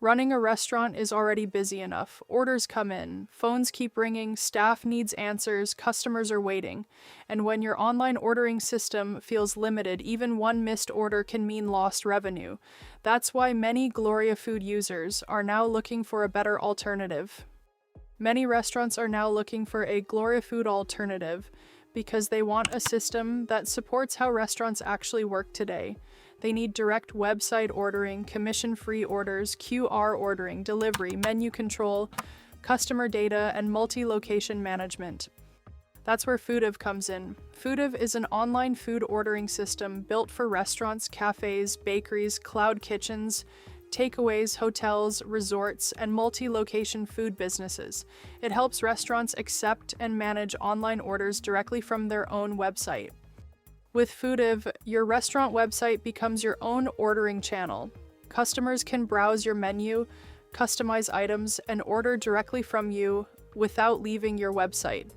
Running a restaurant is already busy enough. Orders come in, phones keep ringing, staff needs answers, customers are waiting. And when your online ordering system feels limited, even one missed order can mean lost revenue. That's why many GloriaFood users are now looking for a better alternative. Many restaurants are now looking for a GloriaFood alternative because they want a system that supports how restaurants actually work today. They need direct website ordering, commission-free orders, QR ordering, delivery, menu control, customer data, and multi-location management. That's where Foodiv comes in. Foodiv is an online food ordering system built for restaurants, cafes, bakeries, cloud kitchens, takeaways, hotels, resorts, and multi-location food businesses. It helps restaurants accept and manage online orders directly from their own website. With Foodiv, your restaurant website becomes your own ordering channel. Customers can browse your menu, customize items, and order directly from you without leaving your website.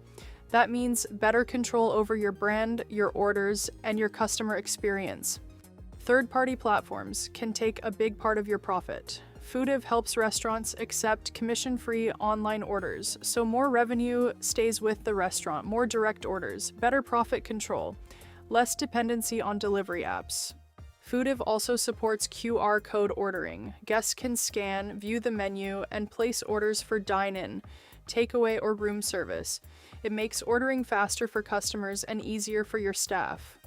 That means better control over your brand, your orders, and your customer experience. Third-party platforms can take a big part of your profit. Foodiv helps restaurants accept commission-free online orders, so more revenue stays with the restaurant, more direct orders, better profit control, less dependency on delivery apps. Foodiv also supports QR code ordering. Guests can scan, view the menu, and place orders for dine-in, takeaway, or room service. It makes ordering faster for customers and easier for your staff.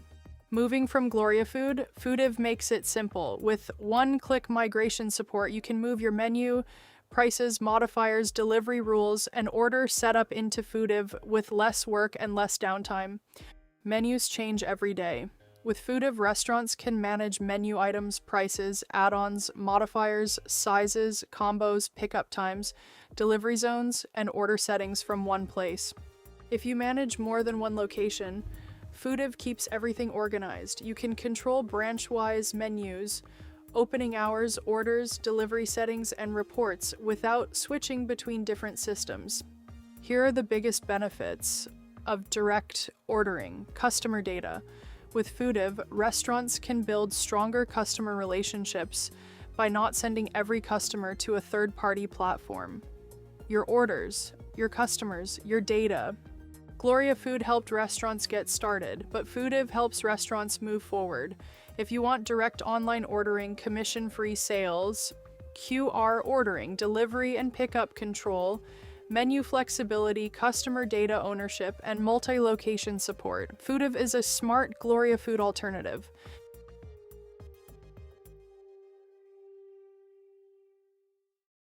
Moving from GloriaFood, Foodiv makes it simple. With one-click migration support, you can move your menu, prices, modifiers, delivery rules, and order setup into Foodiv with less work and less downtime. Menus change every day. With Foodiv, restaurants can manage menu items, prices, add-ons, modifiers, sizes, combos, pickup times, delivery zones, and order settings from one place. If you manage more than one location, Foodiv keeps everything organized. You can control branch-wise menus, opening hours, orders, delivery settings, and reports without switching between different systems. Here are the biggest benefits of direct ordering: customer data. With Foodiv, restaurants can build stronger customer relationships by not sending every customer to a third-party platform. Your orders, your customers, your data. GloriaFood helped restaurants get started, but Foodiv helps restaurants move forward. If you want direct online ordering, commission-free sales, QR ordering, delivery and pickup control, menu flexibility, customer data ownership, and multi-location support, Foodiv is a smart GloriaFood alternative.